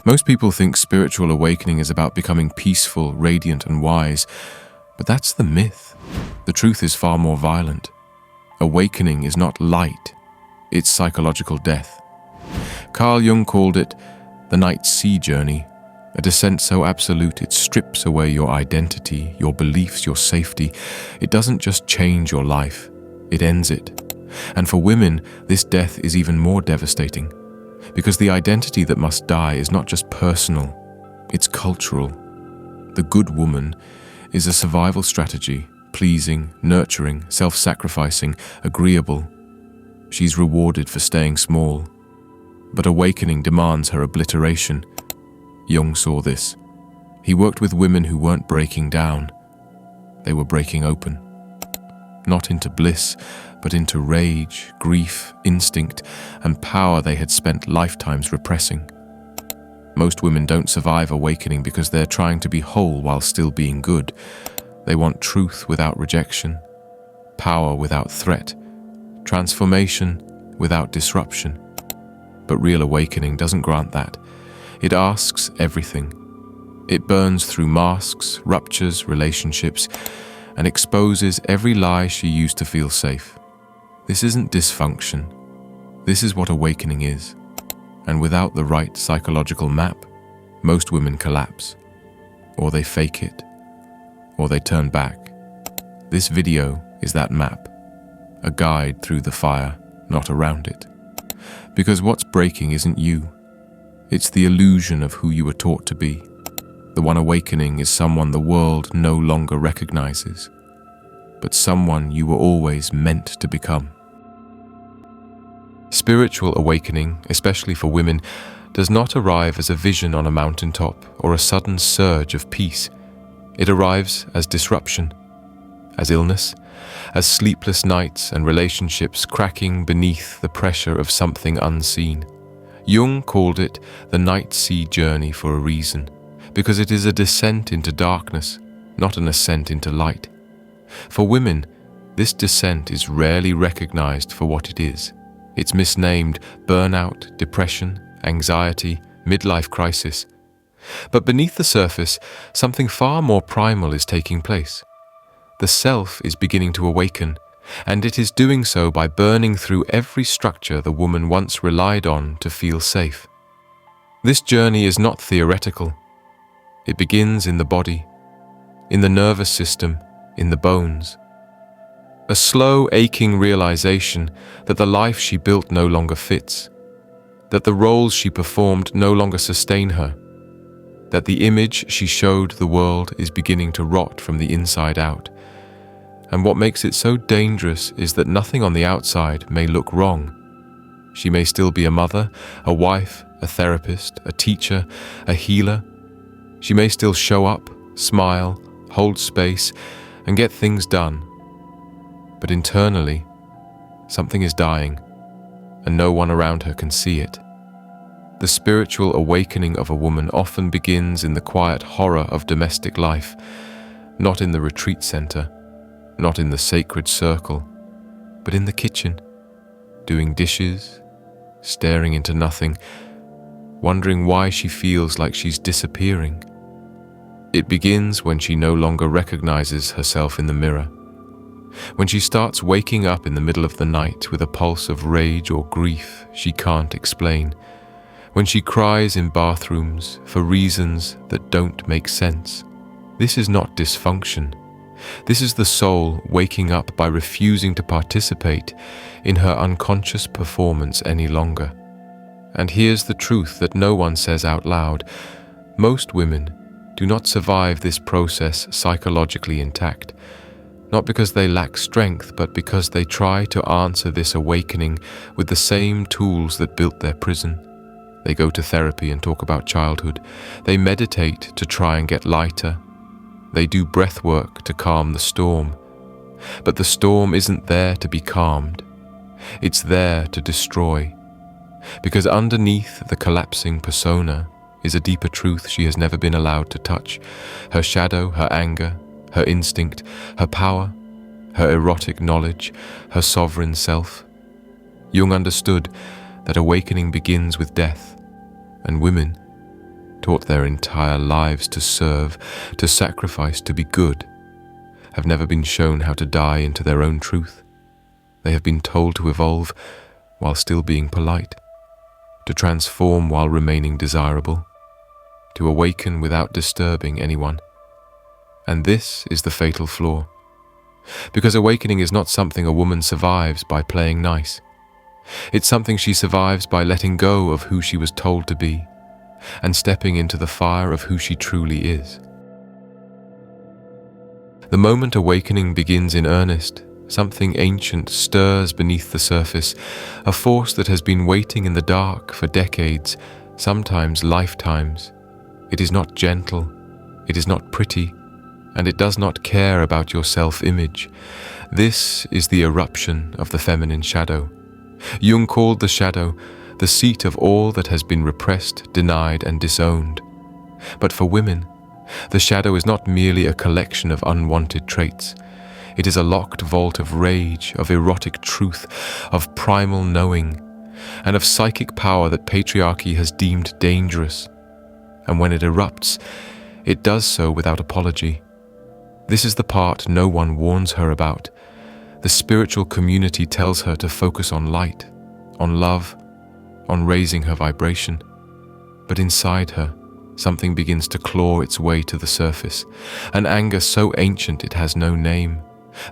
Most people think spiritual awakening is about becoming peaceful, radiant, and wise, but that's the myth. The truth is far more violent. Awakening is not light, it's psychological death. Carl Jung called it the night sea journey, a descent so absolute it strips away your identity, your beliefs, your safety. It doesn't just change your life, it ends it. And for women, this death is even more devastating, because the identity that must die is not just personal, it's cultural. The good woman is a survival strategy, pleasing, nurturing, self-sacrificing, agreeable. She's rewarded for staying small. But awakening demands her obliteration. Jung saw this. He worked with women who weren't breaking down. They were breaking open. Not into bliss, but into rage, grief, instinct, and power they had spent lifetimes repressing. Most women don't survive awakening because they're trying to be whole while still being good. They want truth without rejection, power without threat, transformation without disruption. But real awakening doesn't grant that. It asks everything. It burns through masks, ruptures, relationships, and exposes every lie she used to feel safe. This isn't dysfunction. This is what awakening is. And without the right psychological map, most women collapse. Or they fake it. Or they turn back. This video is that map. A guide through the fire, not around it. Because what's breaking isn't you. It's the illusion of who you were taught to be. The one awakening is someone the world no longer recognizes, but someone you were always meant to become. Spiritual awakening, especially for women, does not arrive as a vision on a mountaintop or a sudden surge of peace. It arrives as disruption, as illness, as sleepless nights and relationships cracking beneath the pressure of something unseen. Jung called it the night sea journey for a reason, because it is a descent into darkness, not an ascent into light. For women, this descent is rarely recognized for what it is. It's misnamed burnout, depression, anxiety, midlife crisis. But beneath the surface, something far more primal is taking place. The self is beginning to awaken, and it is doing so by burning through every structure the woman once relied on to feel safe. This journey is not theoretical. It begins in the body, in the nervous system, in the bones. A slow, aching realization that the life she built no longer fits, that the roles she performed no longer sustain her, that the image she showed the world is beginning to rot from the inside out. And what makes it so dangerous is that nothing on the outside may look wrong. She may still be a mother, a wife, a therapist, a teacher, a healer. She may still show up, smile, hold space, and get things done. But internally, something is dying, and no one around her can see it. The spiritual awakening of a woman often begins in the quiet horror of domestic life, not in the retreat center, not in the sacred circle, but in the kitchen, doing dishes, staring into nothing, wondering why she feels like she's disappearing. It begins when she no longer recognizes herself in the mirror, when she starts waking up in the middle of the night with a pulse of rage or grief she can't explain, when she cries in bathrooms for reasons that don't make sense. This is not dysfunction. This is the soul waking up by refusing to participate in her unconscious performance any longer. And here's the truth that no one says out loud. Most women do not survive this process psychologically intact, not because they lack strength, but because they try to answer this awakening with the same tools that built their prison. They go to therapy and talk about childhood. They meditate to try and get lighter. They do breath work to calm the storm. But the storm isn't there to be calmed. It's there to destroy. Because underneath the collapsing persona is a deeper truth she has never been allowed to touch. Her shadow, her anger, her instinct, her power, her erotic knowledge, her sovereign self. Jung understood that awakening begins with death, and women taught their entire lives to serve, to sacrifice, to be good, have never been shown how to die into their own truth. They have been told to evolve while still being polite, to transform while remaining desirable, to awaken without disturbing anyone. And this is the fatal flaw. Because awakening is not something a woman survives by playing nice. It's something she survives by letting go of who she was told to be and stepping into the fire of who she truly is. The moment awakening begins in earnest, something ancient stirs beneath the surface, a force that has been waiting in the dark for decades, sometimes lifetimes. It is not gentle, it is not pretty, and it does not care about your self-image. This is the eruption of the feminine shadow. Jung called the shadow the seat of all that has been repressed, denied, and disowned. But for women, the shadow is not merely a collection of unwanted traits. It is a locked vault of rage, of erotic truth, of primal knowing, and of psychic power that patriarchy has deemed dangerous. And when it erupts, it does so without apology. This is the part no one warns her about. The spiritual community tells her to focus on light, on love, on raising her vibration. But inside her, something begins to claw its way to the surface, an anger so ancient it has no name,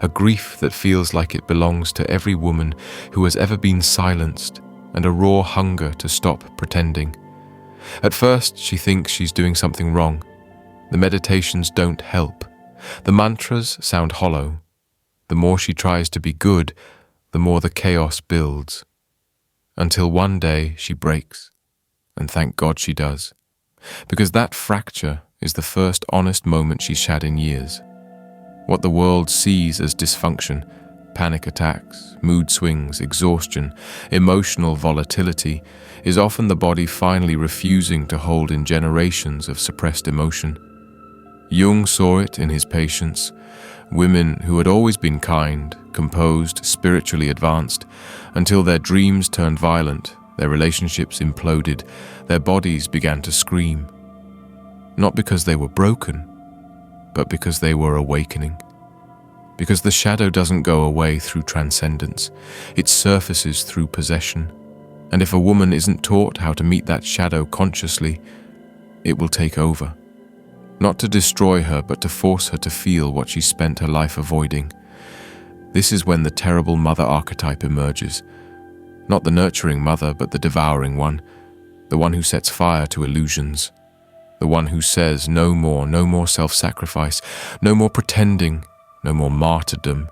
a grief that feels like it belongs to every woman who has ever been silenced, and a raw hunger to stop pretending. At first, she thinks she's doing something wrong. The meditations don't help. The mantras sound hollow. The more she tries to be good, the more the chaos builds. Until one day she breaks, and thank God she does, because that fracture is the first honest moment she's had in years. What the world sees as dysfunction, panic attacks, mood swings, exhaustion, emotional volatility, is often the body finally refusing to hold in generations of suppressed emotion. Jung saw it in his patients, women who had always been kind, composed, spiritually advanced, until their dreams turned violent, their relationships imploded, their bodies began to scream. Not because they were broken, but because they were awakening. Because the shadow doesn't go away through transcendence, it surfaces through possession. And if a woman isn't taught how to meet that shadow consciously, it will take over. Not to destroy her, but to force her to feel what she spent her life avoiding. This is when the terrible mother archetype emerges. Not the nurturing mother, but the devouring one. The one who sets fire to illusions. The one who says no more self-sacrifice, no more pretending, no more martyrdom.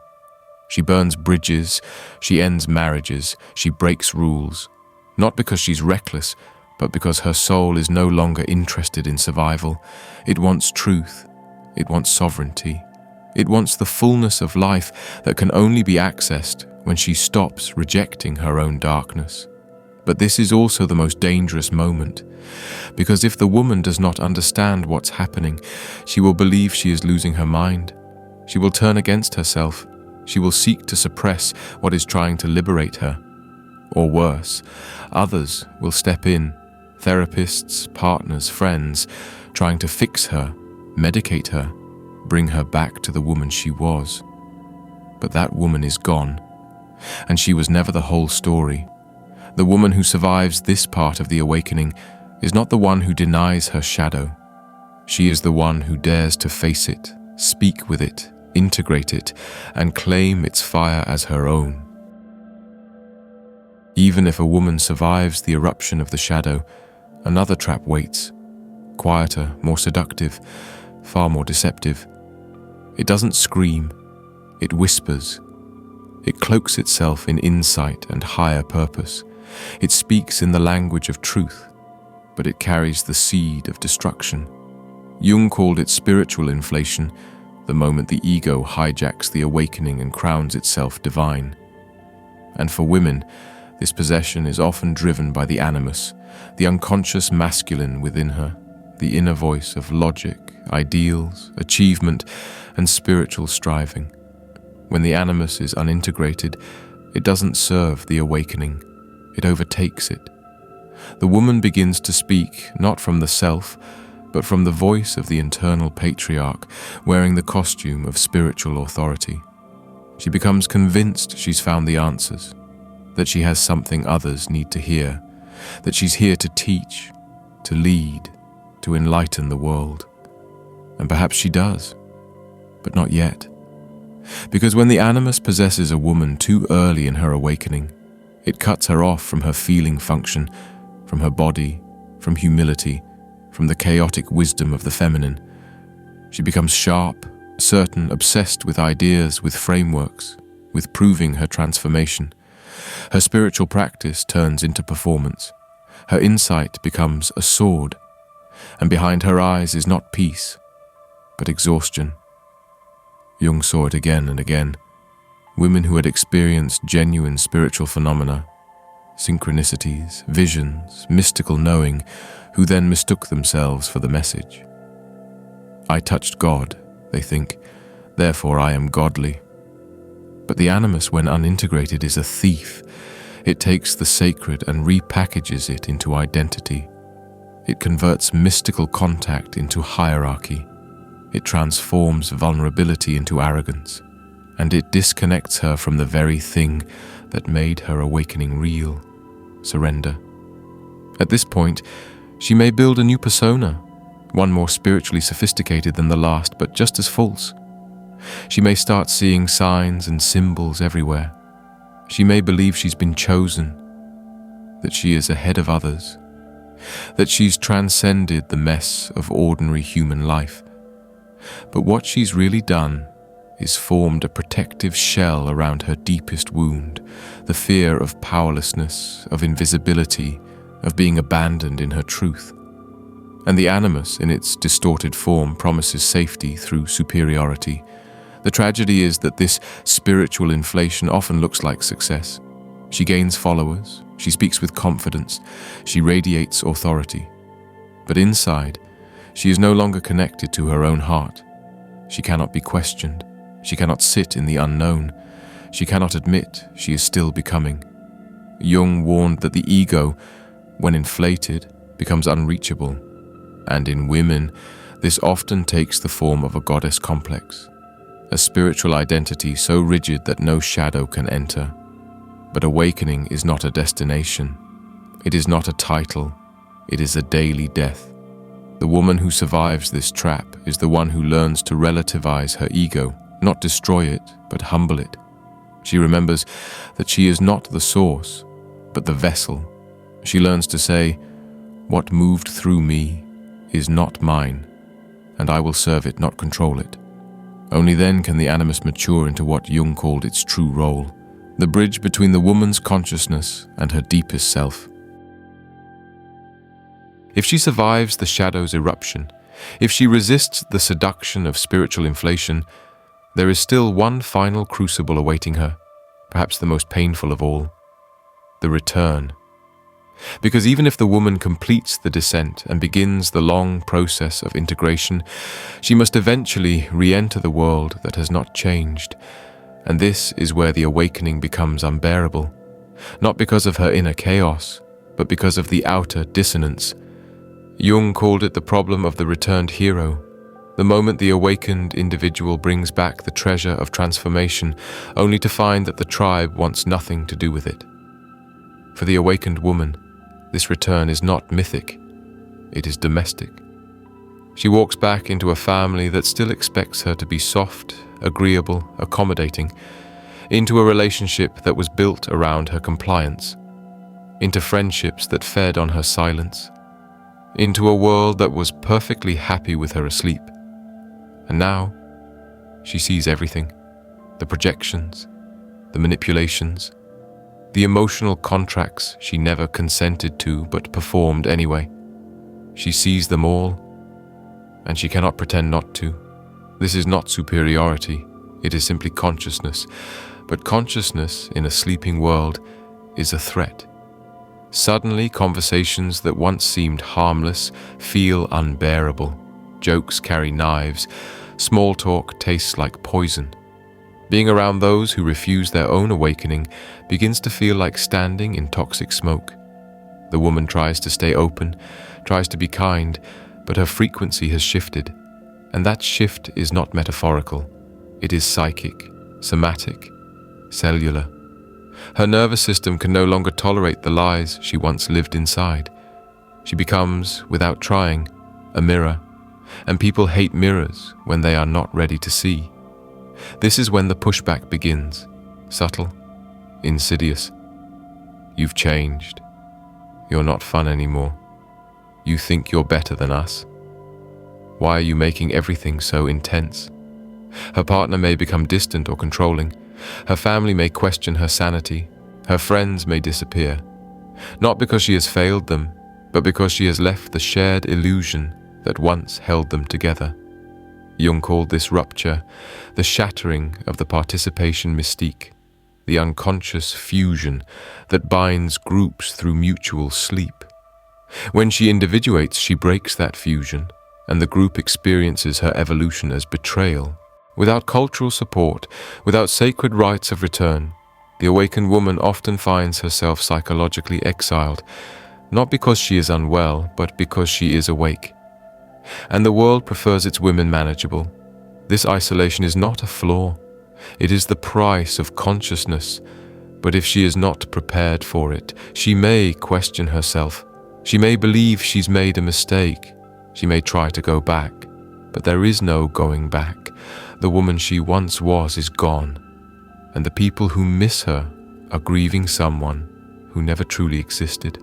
She burns bridges, she ends marriages, she breaks rules. Not because she's reckless, but because her soul is no longer interested in survival. It wants truth. It wants sovereignty. It wants the fullness of life that can only be accessed when she stops rejecting her own darkness. But this is also the most dangerous moment, because if the woman does not understand what's happening, she will believe she is losing her mind. She will turn against herself. She will seek to suppress what is trying to liberate her. Or worse, others will step in, therapists, partners, friends, trying to fix her, medicate her, bring her back to the woman she was. But that woman is gone, and she was never the whole story. The woman who survives this part of the awakening is not the one who denies her shadow. She is the one who dares to face it, speak with it, integrate it, and claim its fire as her own. Even if a woman survives the eruption of the shadow, another trap waits, quieter, more seductive, far more deceptive. It doesn't scream, it whispers. It cloaks itself in insight and higher purpose. It speaks in the language of truth, but it carries the seed of destruction. Jung called it spiritual inflation, the moment the ego hijacks the awakening and crowns itself divine. And for women, this possession is often driven by the animus, the unconscious masculine within her, the inner voice of logic, ideals, achievement, and spiritual striving. When the animus is unintegrated, it doesn't serve the awakening, it overtakes it. The woman begins to speak not from the self, but from the voice of the internal patriarch wearing the costume of spiritual authority. She becomes convinced she's found the answers, that she has something others need to hear, that she's here to teach, to lead, to enlighten the world. And perhaps she does, but not yet. Because when the animus possesses a woman too early in her awakening, it cuts her off from her feeling function, from her body, from humility, from the chaotic wisdom of the feminine. She becomes sharp, certain, obsessed with ideas, with frameworks, with proving her transformation. Her spiritual practice turns into performance. Her insight becomes a sword, and behind her eyes is not peace, but exhaustion. Jung saw it again and again. Women who had experienced genuine spiritual phenomena, synchronicities, visions, mystical knowing, who then mistook themselves for the message. I touched God, they think, therefore I am godly. But the animus, when unintegrated, is a thief. It takes the sacred and repackages it into identity. It converts mystical contact into hierarchy. It transforms vulnerability into arrogance, and it disconnects her from the very thing that made her awakening real: surrender. At this point, she may build a new persona, one more spiritually sophisticated than the last, but just as false. She may start seeing signs and symbols everywhere. She may believe she's been chosen, that she is ahead of others, that she's transcended the mess of ordinary human life. But what she's really done is formed a protective shell around her deepest wound, the fear of powerlessness, of invisibility, of being abandoned in her truth. And the animus, in its distorted form, promises safety through superiority. The tragedy is that this spiritual inflation often looks like success. She gains followers, she speaks with confidence, she radiates authority. But inside, she is no longer connected to her own heart. She cannot be questioned. She cannot sit in the unknown. She cannot admit she is still becoming. Jung warned that the ego, when inflated, becomes unreachable. And in women, this often takes the form of a goddess complex, a spiritual identity so rigid that no shadow can enter. But awakening is not a destination. It is not a title. It is a daily death. The woman who survives this trap is the one who learns to relativize her ego, not destroy it, but humble it. She remembers that she is not the source, but the vessel. She learns to say, "What moved through me is not mine, and I will serve it, not control it." Only then can the animus mature into what Jung called its true role, the bridge between the woman's consciousness and her deepest self. If she survives the shadow's eruption, if she resists the seduction of spiritual inflation, there is still one final crucible awaiting her, perhaps the most painful of all: the return. Because even if the woman completes the descent and begins the long process of integration, she must eventually re-enter the world that has not changed. And this is where the awakening becomes unbearable, not because of her inner chaos, but because of the outer dissonance. Jung called it the problem of the returned hero, the moment the awakened individual brings back the treasure of transformation, only to find that the tribe wants nothing to do with it. For the awakened woman, this return is not mythic, it is domestic. She walks back into a family that still expects her to be soft, agreeable, accommodating, into a relationship that was built around her compliance, into friendships that fed on her silence, into a world that was perfectly happy with her asleep. And now, she sees everything: the projections, the manipulations, the emotional contracts she never consented to but performed anyway. She sees them all, and she cannot pretend not to. This is not superiority, it is simply consciousness. But consciousness in a sleeping world is a threat. Suddenly, conversations that once seemed harmless feel unbearable. Jokes carry knives. Small talk tastes like poison. Being around those who refuse their own awakening begins to feel like standing in toxic smoke. The woman tries to stay open, tries to be kind, but her frequency has shifted. And that shift is not metaphorical. It is psychic, somatic, cellular. Her nervous system can no longer tolerate the lies she once lived inside. She becomes, without trying, a mirror, and people hate mirrors when they are not ready to see. This is when the pushback begins, subtle, insidious. You've changed. You're not fun anymore. You think you're better than us. Why are you making everything so intense? Her partner may become distant or controlling. Her family may question her sanity. Her friends may disappear. Not because she has failed them, but because she has left the shared illusion that once held them together. Jung called this rupture the shattering of the participation mystique, the unconscious fusion that binds groups through mutual sleep. When she individuates, she breaks that fusion, and the group experiences her evolution as betrayal. Without cultural support, without sacred rites of return, the awakened woman often finds herself psychologically exiled, not because she is unwell, but because she is awake. And the world prefers its women manageable. This isolation is not a flaw. It is the price of consciousness. But if she is not prepared for it, she may question herself. She may believe she's made a mistake. She may try to go back. But there is no going back. The woman she once was is gone. And the people who miss her are grieving someone who never truly existed.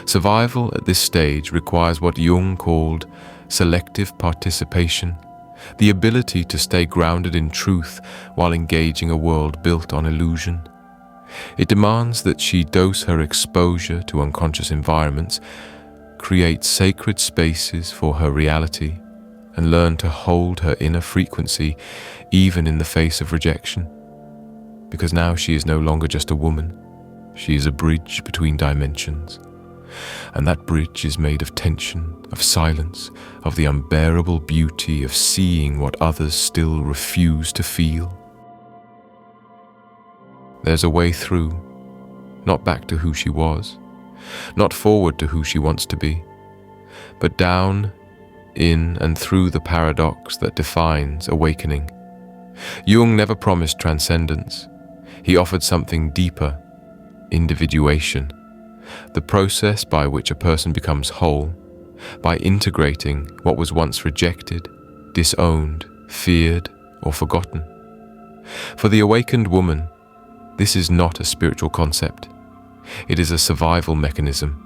Survival at this stage requires what Jung called selective participation, the ability to stay grounded in truth while engaging a world built on illusion. It demands that she dose her exposure to unconscious environments, create sacred spaces for her reality, and learn to hold her inner frequency even in the face of rejection. Because now she is no longer just a woman, she is a bridge between dimensions. And that bridge is made of tension, of silence, of the unbearable beauty of seeing what others still refuse to feel. There's a way through, not back to who she was, not forward to who she wants to be, but down, in and through the paradox that defines awakening. Jung never promised transcendence. He offered something deeper, individuation. The process by which a person becomes whole, by integrating what was once rejected, disowned, feared, or forgotten. For the awakened woman, this is not a spiritual concept. It is a survival mechanism.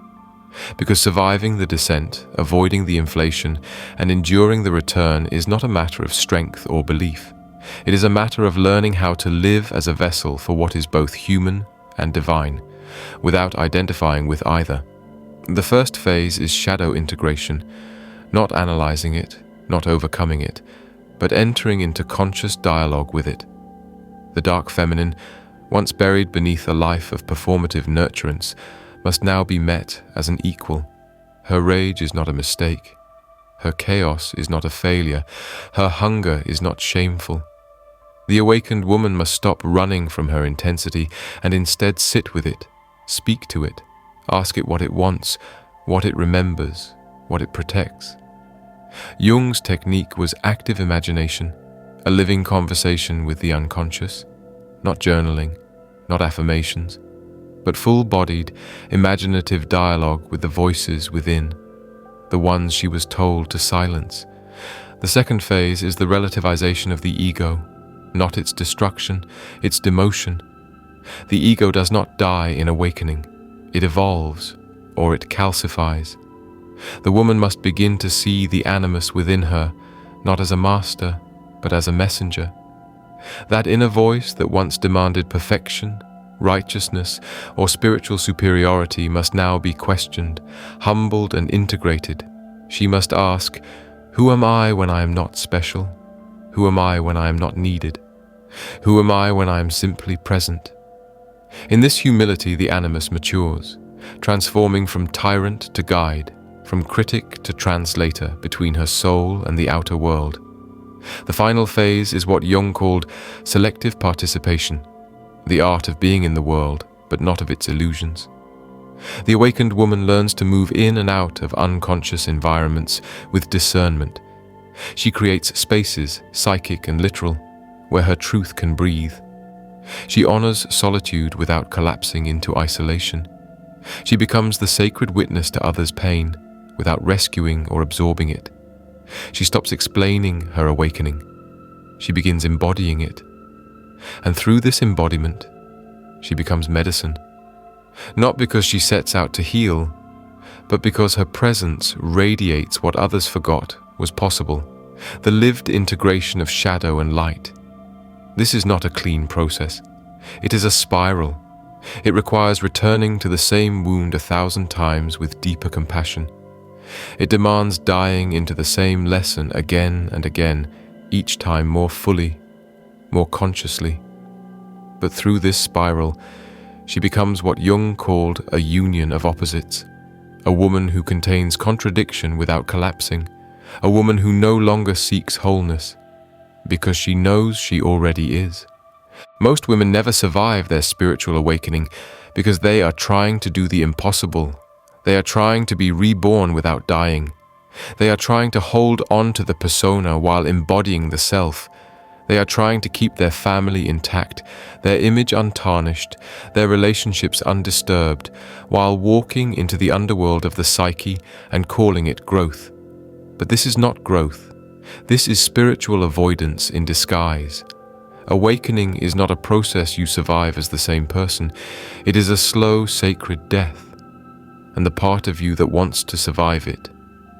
Because surviving the descent, avoiding the inflation, and enduring the return is not a matter of strength or belief. It is a matter of learning how to live as a vessel for what is both human and divine, without identifying with either. The first phase is shadow integration, not analyzing it, not overcoming it, but entering into conscious dialogue with it. The dark feminine, once buried beneath a life of performative nurturance, must now be met as an equal. Her rage is not a mistake. Her chaos is not a failure. Her hunger is not shameful. The awakened woman must stop running from her intensity and instead sit with it, speak to it, ask it what it wants, what it remembers, what it protects. Jung's technique was active imagination, a living conversation with the unconscious, not journaling, not affirmations, but full-bodied, imaginative dialogue with the voices within, the ones she was told to silence. The second phase is the relativization of the ego, not its destruction, its demotion. The ego does not die in awakening. It evolves, or it calcifies. The woman must begin to see the animus within her, not as a master, but as a messenger. That inner voice that once demanded perfection, righteousness, or spiritual superiority must now be questioned, humbled and integrated. She must ask, who am I when I am not special? Who am I when I am not needed? Who am I when I am simply present? In this humility the animus matures, transforming from tyrant to guide, from critic to translator between her soul and the outer world. The final phase is what Jung called selective participation, the art of being in the world, but not of its illusions. The awakened woman learns to move in and out of unconscious environments with discernment. She creates spaces, psychic and literal, where her truth can breathe. She honors solitude without collapsing into isolation. She becomes the sacred witness to others' pain without rescuing or absorbing it. She stops explaining her awakening. She begins embodying it. And through this embodiment, she becomes medicine. Not because she sets out to heal, but because her presence radiates what others forgot was possible, the lived integration of shadow and light. This is not a clean process. It is a spiral. It requires returning to the same wound 1,000 times with deeper compassion. It demands dying into the same lesson again and again, each time more fully, more consciously. But through this spiral, she becomes what Jung called a union of opposites, a woman who contains contradiction without collapsing, a woman who no longer seeks wholeness, because she knows she already is. Most women never survive their spiritual awakening because they are trying to do the impossible. They are trying to be reborn without dying. They are trying to hold on to the persona while embodying the self. They are trying to keep their family intact, their image untarnished, their relationships undisturbed, while walking into the underworld of the psyche and calling it growth. But this is not growth. This is spiritual avoidance in disguise. Awakening is not a process you survive as the same person. It is a slow, sacred death. And the part of you that wants to survive it,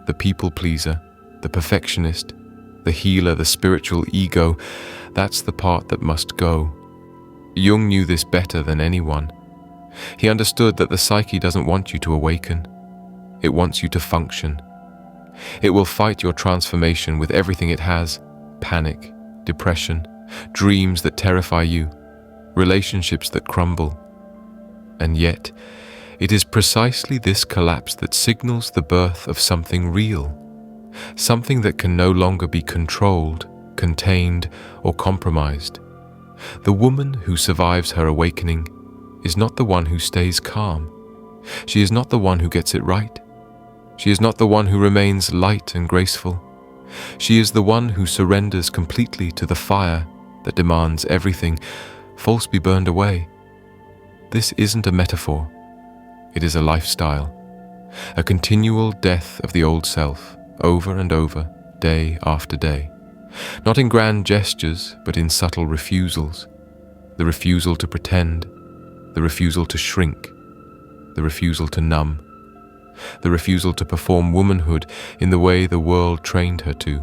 the people pleaser, the perfectionist, the healer, the spiritual ego, that's the part that must go. Jung knew this better than anyone. He understood that the psyche doesn't want you to awaken. It wants you to function. It will fight your transformation with everything it has: panic, depression, dreams that terrify you, relationships that crumble. And yet, it is precisely this collapse that signals the birth of something real, something that can no longer be controlled, contained, or compromised. The woman who survives her awakening is not the one who stays calm. She is not the one who gets it right. She is not the one who remains light and graceful. She is the one who surrenders completely to the fire that demands everything false be burned away. This isn't a metaphor. It is a lifestyle, a continual death of the old self, over and over, day after day. Not in grand gestures, but in subtle refusals. The refusal to pretend, the refusal to shrink, the refusal to numb, the refusal to perform womanhood in the way the world trained her to.